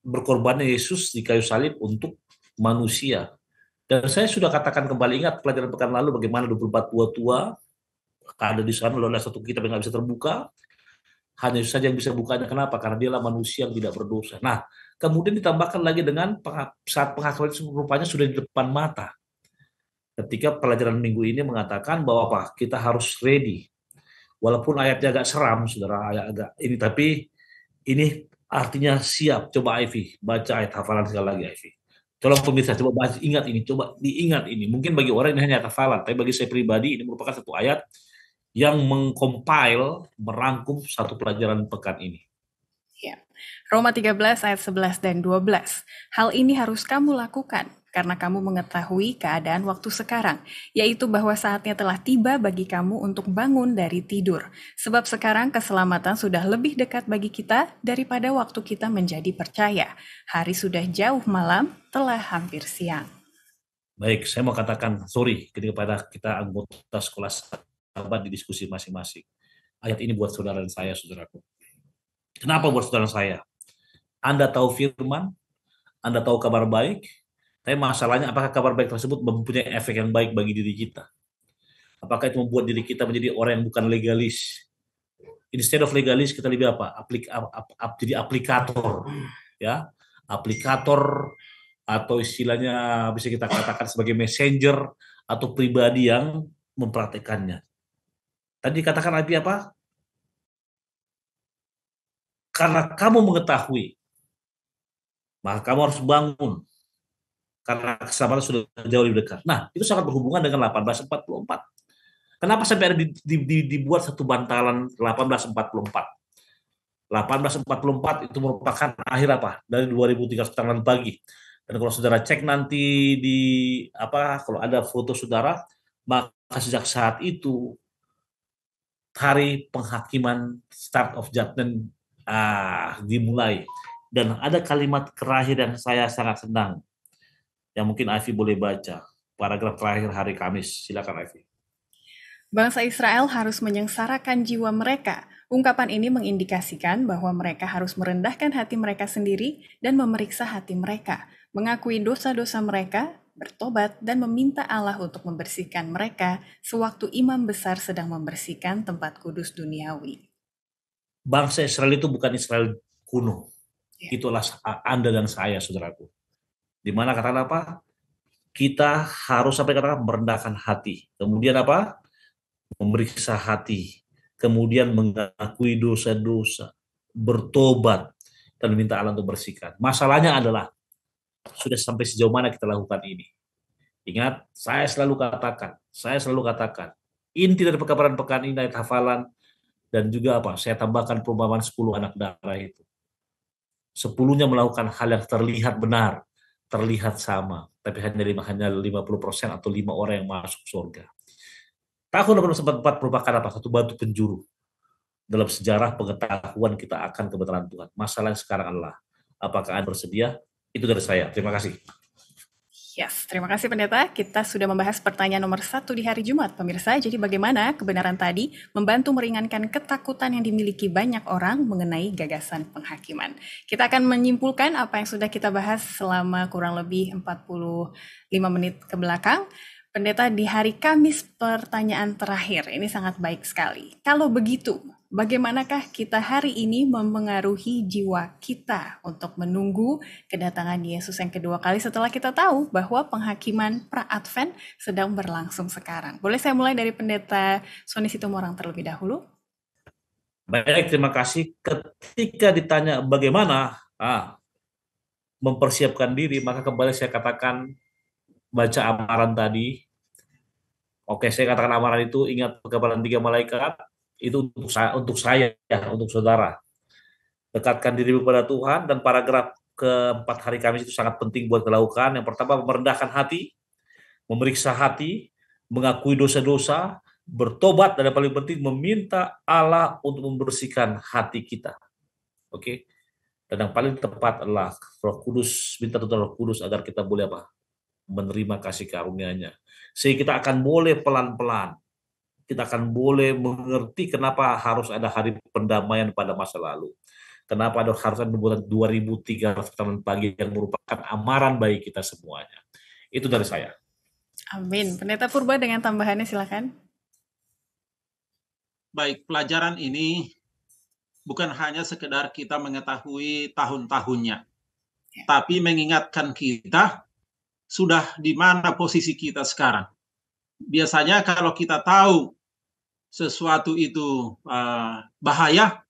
S3: berkorbannya Yesus di kayu salib untuk manusia. Dan saya sudah katakan kembali, ingat pelajaran pekan lalu bagaimana 24 tua-tua ada di sana, lalu ada satu kitab yang nggak bisa terbuka, hanya Yesus saja yang bisa bukanya. Kenapa? Karena dialah manusia yang tidak berdosa. Nah, kemudian ditambahkan lagi dengan saat penghakiman itu rupanya sudah di depan mata. Ketika pelajaran minggu ini mengatakan bahwa apa? Kita harus ready. Walaupun ayatnya agak seram, saudara, agak ini, tapi ini artinya siap. Coba Ivy baca ayat hafalan sekali lagi, Ivy. Tolong pemirsa, coba baca, ingat ini, coba diingat ini. Mungkin bagi orang ini hanya hafalan, tapi bagi saya pribadi ini merupakan satu ayat yang mengcompile, merangkum satu pelajaran pekan ini.
S1: Ya. Roma 13 ayat 11 dan 12. Hal ini harus kamu lakukan karena kamu mengetahui keadaan waktu sekarang, yaitu bahwa saatnya telah tiba bagi kamu untuk bangun dari tidur. Sebab sekarang keselamatan sudah lebih dekat bagi kita daripada waktu kita menjadi percaya. Hari sudah jauh malam, telah hampir siang.
S3: Baik, saya mau katakan sorry kepada kita anggota sekolah sahabat di diskusi masing-masing. Ayat ini buat saudara dan saya, saudaraku. Kenapa buat saudara saya? Anda tahu firman, Anda tahu kabar baik, tapi masalahnya apakah kabar baik tersebut mempunyai efek yang baik bagi diri kita? Apakah itu membuat diri kita menjadi orang yang bukan legalis? Instead of legalis, kita lebih apa? Jadi aplikator, ya, aplikator, atau istilahnya bisa kita katakan sebagai messenger atau pribadi yang mempraktekannya. Tadi katakan Abi apa? Karena kamu mengetahui, maka kamu harus bangun. Karena keselamatan sudah jauh lebih dekat. Nah, itu sangat berhubungan dengan 1844. Kenapa sampai ada dibuat satu bantalan 1844? 1844 itu merupakan akhir apa? Dari 2300 tangan pagi. Dan kalau saudara cek nanti di kalau ada foto saudara, maka sejak saat itu hari penghakiman, start of judgment dimulai. Dan ada kalimat terakhir yang saya sangat senang, yang mungkin Ivy boleh baca, paragraf terakhir hari Kamis. Silakan Ivy.
S1: Bangsa Israel harus menyengsarakan jiwa mereka. Ungkapan ini mengindikasikan bahwa mereka harus merendahkan hati mereka sendiri dan memeriksa hati mereka, mengakui dosa-dosa mereka, bertobat, dan meminta Allah untuk membersihkan mereka sewaktu imam besar sedang membersihkan tempat kudus duniawi.
S3: Bangsa Israel itu bukan Israel kuno. Ya. Itulah Anda dan saya, saudaraku. Di mana katakan apa? Kita harus sampai katakan merendahkan hati. Kemudian apa? Memeriksa hati. Kemudian mengakui dosa-dosa, bertobat, dan minta Allah untuk bersihkan. Masalahnya adalah sudah sampai sejauh mana kita lakukan ini. Ingat, saya selalu katakan, inti dari pekabaran pekan ini ayat hafalan, dan juga apa? Saya tambahkan perumpamaan 10 anak darah itu. 10-nya melakukan hal yang terlihat benar, terlihat sama, tapi hanya 50% atau 5 orang yang masuk surga. Tahun 1944 merupakan apa? Satu batu penjuru dalam sejarah pengetahuan kita akan kebenaran Tuhan. Masalah sekarang adalah apakah Anda bersedia? Itu dari saya. Terima kasih.
S1: Yes, terima kasih pendeta. Kita sudah membahas pertanyaan nomor 1 di hari Jumat, pemirsa. Jadi bagaimana kebenaran tadi membantu meringankan ketakutan yang dimiliki banyak orang mengenai gagasan penghakiman. Kita akan menyimpulkan apa yang sudah kita bahas selama kurang lebih 45 menit ke belakang. Pendeta, di hari Kamis pertanyaan terakhir, ini sangat baik sekali. Kalau begitu, bagaimanakah kita hari ini mempengaruhi jiwa kita untuk menunggu kedatangan Yesus yang kedua kali setelah kita tahu bahwa penghakiman pra-Advent sedang berlangsung sekarang? Boleh saya mulai dari Pendeta Sony Situmorang terlebih dahulu?
S3: Baik, terima kasih. Ketika ditanya bagaimana mempersiapkan diri, maka kembali saya katakan baca amaran tadi. Oke, saya katakan amaran itu, ingat pekabaran 3 malaikat, itu untuk saya, untuk saudara. Dekatkan diri kepada Tuhan, dan paragraf keempat hari Kamis itu sangat penting buat dilakukan. Yang pertama, merendahkan hati, memeriksa hati, mengakui dosa-dosa, bertobat, dan yang paling penting meminta Allah untuk membersihkan hati kita. Oke. Dan yang paling tepat adalah Roh Kudus, minta Tuhan Roh Kudus agar kita boleh menerima kasih karunia-Nya. Sehingga kita akan boleh pelan-pelan, kita akan boleh mengerti kenapa harus ada hari pendamaian pada masa lalu. Kenapa harus ada pembuatan 2300 taman pagi yang merupakan amaran bagi kita semuanya. Itu dari saya.
S1: Amin. Pendeta Purba dengan tambahannya silakan.
S2: Baik, pelajaran ini bukan hanya sekedar kita mengetahui tahun-tahunnya, tapi mengingatkan kita sudah di mana posisi kita sekarang. Biasanya kalau kita tahu sesuatu itu bahaya,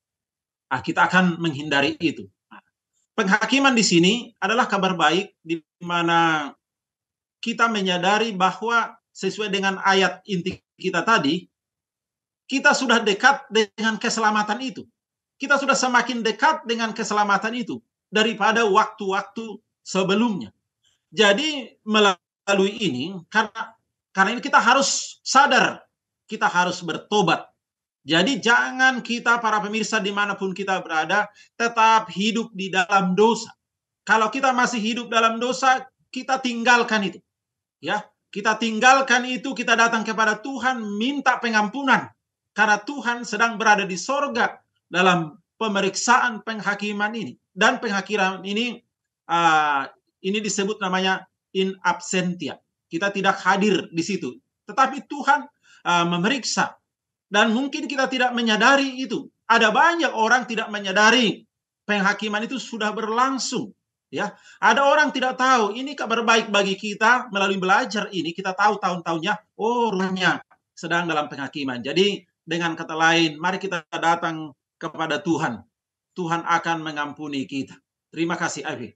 S2: kita akan menghindari itu. Penghakiman di sini adalah kabar baik di mana kita menyadari bahwa sesuai dengan ayat inti kita tadi, kita sudah dekat dengan keselamatan itu. Kita sudah semakin dekat dengan keselamatan itu daripada waktu-waktu sebelumnya. Jadi melalui ini, karena ini kita harus sadar, kita harus bertobat. Jadi jangan kita para pemirsa dimanapun kita berada, tetap hidup di dalam dosa. Kalau kita masih hidup dalam dosa, kita tinggalkan itu. Ya, kita tinggalkan itu, kita datang kepada Tuhan, minta pengampunan. Karena Tuhan sedang berada di sorga dalam pemeriksaan penghakiman ini. Dan penghakiman ini disebut namanya in absentia. Kita tidak hadir di situ. Tetapi Tuhan memeriksa. Dan mungkin kita tidak menyadari itu. Ada banyak orang tidak menyadari penghakiman itu sudah berlangsung. Ya, ada orang tidak tahu. Ini kabar baik bagi kita melalui belajar ini. Kita tahu tahun-tahunnya, rupanya sedang dalam penghakiman. Jadi dengan kata lain, mari kita datang kepada Tuhan. Tuhan akan mengampuni kita. Terima kasih, Ivy.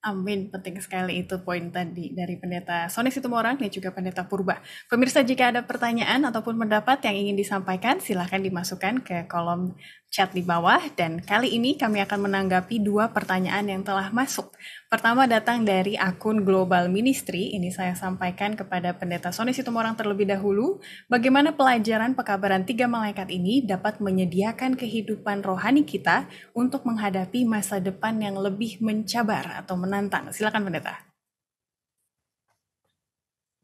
S1: Amin, penting sekali itu poin tadi dari Pendeta Sony Situmorang dan juga Pendeta Purba. Pemirsa, jika ada pertanyaan ataupun pendapat yang ingin disampaikan, silahkan dimasukkan ke kolom chat di bawah. Dan kali ini kami akan menanggapi 2 pertanyaan yang telah masuk. Pertama datang dari akun Global Ministry. Ini saya sampaikan kepada Pendeta Sony Situmorang terlebih dahulu. Bagaimana pelajaran pekabaran 3 malaikat ini dapat menyediakan kehidupan rohani kita untuk menghadapi masa depan yang lebih mencabar atau menantang. Silakan Pendeta.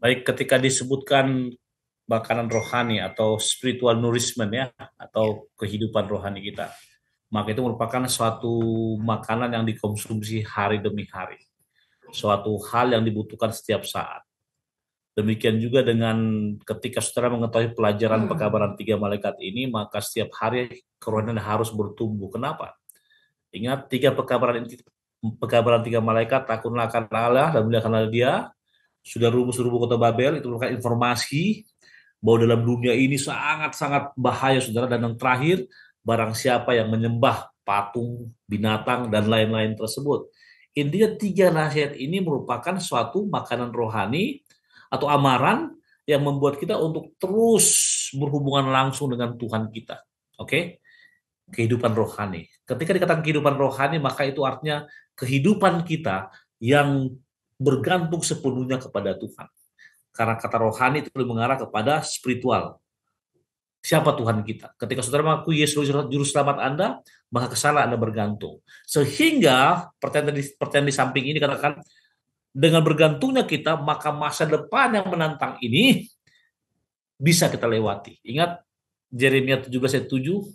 S3: Baik, ketika disebutkan makanan rohani atau spiritual nourishment ya, atau kehidupan rohani kita, maka itu merupakan suatu makanan yang dikonsumsi hari demi hari. Suatu hal yang dibutuhkan setiap saat. Demikian juga dengan ketika saudara mengetahui pelajaran pekabaran 3 malaikat ini, maka setiap hari kerohanian harus bertumbuh. Kenapa? Ingat 3 pekabaran 3 malaikat, takunlah akan Allah dan muliakanlah Dia. Sudah rubuh kota Babel, itu merupakan informasi bahwa dalam dunia ini sangat-sangat bahaya, saudara. Dan yang terakhir, barang siapa yang menyembah patung, binatang, dan lain-lain tersebut. Intinya 3 nasihat ini merupakan suatu makanan rohani atau amaran yang membuat kita untuk terus berhubungan langsung dengan Tuhan kita. Oke? Kehidupan rohani. Ketika dikatakan kehidupan rohani, maka itu artinya kehidupan kita yang bergantung sepenuhnya kepada Tuhan. Karena kata rohani itu mengarah kepada spiritual. Siapa Tuhan kita? Ketika saudara mengakui Yesus juru selamat Anda, maka ke sana Anda bergantung. Sehingga pertanyaan di samping ini katakan Dengan bergantungnya kita, maka masa depan yang menantang ini bisa kita lewati. Ingat Yeremia 17 ayat 7,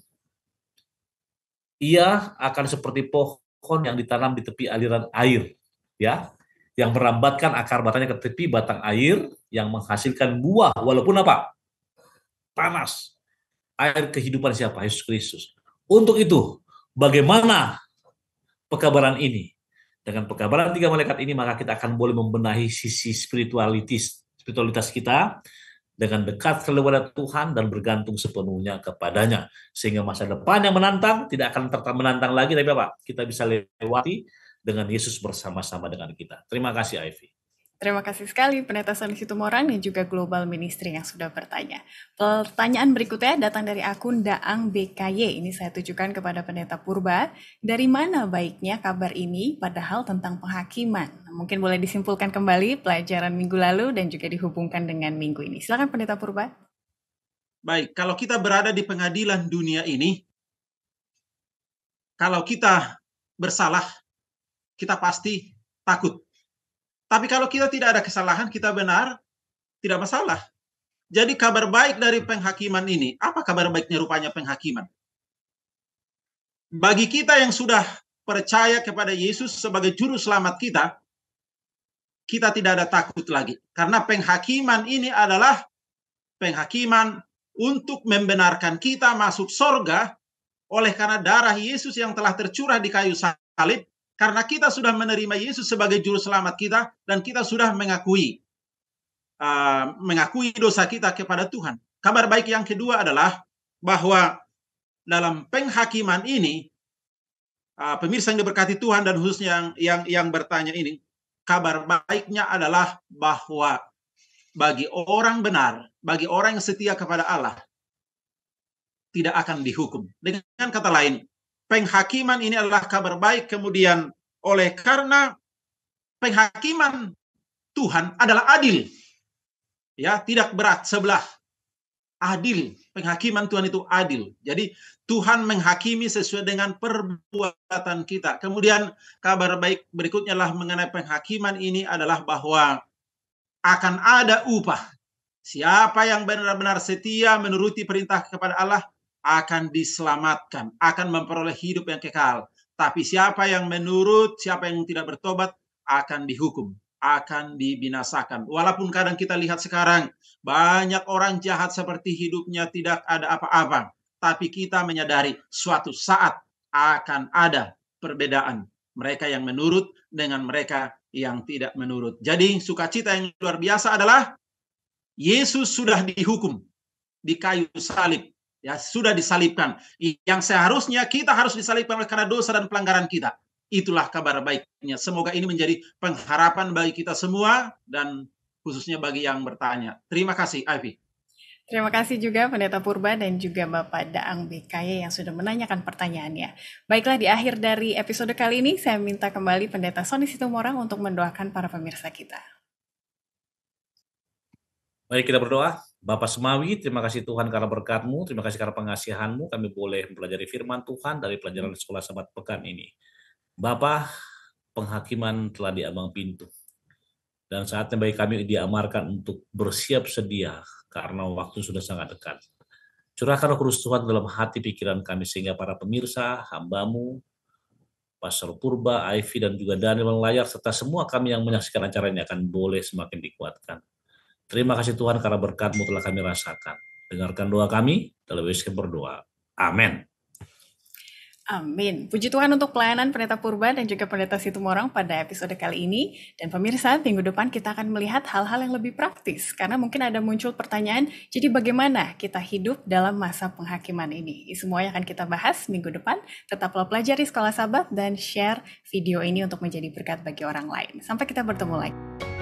S3: ia akan seperti pohon yang ditanam di tepi aliran air, ya, yang merambatkan akar batangnya ke tepi batang air, yang menghasilkan buah walaupun apa? Panas. Air kehidupan siapa? Yesus Kristus. Untuk itu, bagaimana pekabaran ini? Dengan pekabaran 3 malaikat ini, maka kita akan boleh membenahi sisi spiritualitas kita dengan dekat kepada Tuhan dan bergantung sepenuhnya kepadanya. Sehingga masa depan yang menantang tidak akan menantang lagi, tapi apa? Kita bisa lewati dengan Yesus bersama-sama dengan kita. Terima kasih, Ivy.
S1: Terima kasih sekali Pendeta Sony Situmorang dan juga Global Ministry yang sudah bertanya. Pertanyaan berikutnya datang dari akun Daang BKY. Ini saya tujukan kepada Pendeta Purba. Dari mana baiknya kabar ini padahal tentang penghakiman? Mungkin boleh disimpulkan kembali pelajaran minggu lalu dan juga dihubungkan dengan minggu ini. Silakan Pendeta Purba.
S2: Baik, kalau kita berada di pengadilan dunia ini, kalau kita bersalah, kita pasti takut. Tapi kalau kita tidak ada kesalahan, kita benar, tidak masalah. Jadi kabar baik dari penghakiman ini, apa kabar baiknya rupanya penghakiman? Bagi kita yang sudah percaya kepada Yesus sebagai juru selamat kita tidak ada takut lagi. Karena penghakiman ini adalah penghakiman untuk membenarkan kita masuk surga oleh karena darah Yesus yang telah tercurah di kayu salib. Karena kita sudah menerima Yesus sebagai juru selamat kita dan kita sudah mengakui dosa kita kepada Tuhan. Kabar baik yang kedua adalah bahwa dalam penghakiman ini, pemirsa yang diberkati Tuhan dan khususnya yang bertanya ini, kabar baiknya adalah bahwa bagi orang benar, bagi orang yang setia kepada Allah, tidak akan dihukum. Dengan kata lain, penghakiman ini adalah kabar baik, kemudian oleh karena penghakiman Tuhan adalah adil. Ya, tidak berat sebelah. Adil. Penghakiman Tuhan itu adil. Jadi Tuhan menghakimi sesuai dengan perbuatan kita. Kemudian kabar baik berikutnya adalah mengenai penghakiman ini adalah bahwa akan ada upah. Siapa yang benar-benar setia menuruti perintah kepada Allah akan diselamatkan, akan memperoleh hidup yang kekal. Tapi siapa yang siapa yang tidak bertobat akan dihukum, akan dibinasakan. Walaupun kadang kita lihat sekarang banyak orang jahat seperti hidupnya tidak ada apa-apa, tapi kita menyadari suatu saat akan ada perbedaan. Mereka yang menurut dengan mereka yang tidak menurut. Jadi sukacita yang luar biasa adalah Yesus sudah dihukum di kayu salib. Ya, sudah disalibkan. Yang seharusnya kita harus disalibkan oleh karena dosa dan pelanggaran kita. Itulah kabar baiknya. Semoga ini menjadi pengharapan bagi kita semua dan khususnya bagi yang bertanya. Terima kasih, Ivy.
S1: Terima kasih juga Pendeta Purba dan juga Bapak Daang BKY yang sudah menanyakan pertanyaannya. Baiklah, di akhir dari episode kali ini saya minta kembali Pendeta Sony Situmorang untuk mendoakan para pemirsa kita.
S3: Mari kita berdoa. Bapa Semawi, terima kasih Tuhan karena berkat-Mu, terima kasih karena pengasihan-Mu, kami boleh mempelajari firman Tuhan dari pelajaran sekolah Sabat pekan ini. Bapa, penghakiman telah diambang pintu. Dan saatnya bagi kami diamarkan untuk bersiap sedia karena waktu sudah sangat dekat. Curahkan Roh Kudus Tuhan dalam hati pikiran kami sehingga para pemirsa, hamba-Mu, Pastor Purba, Ivy, dan juga Daniel layar serta semua kami yang menyaksikan acara ini akan boleh semakin dikuatkan. Terima kasih Tuhan karena berkat-Mu telah kami rasakan. Dengarkan doa kami, dalam Yesus kami berdoa. Amin.
S1: Amin. Puji Tuhan untuk pelayanan Pendeta Purba dan juga Pendeta Situmorang pada episode kali ini. Dan pemirsa, minggu depan kita akan melihat hal-hal yang lebih praktis. Karena mungkin ada muncul pertanyaan, jadi bagaimana kita hidup dalam masa penghakiman ini? Semuanya akan kita bahas minggu depan. Tetaplah pelajari Sekolah Sabat dan share video ini untuk menjadi berkat bagi orang lain. Sampai kita bertemu lagi.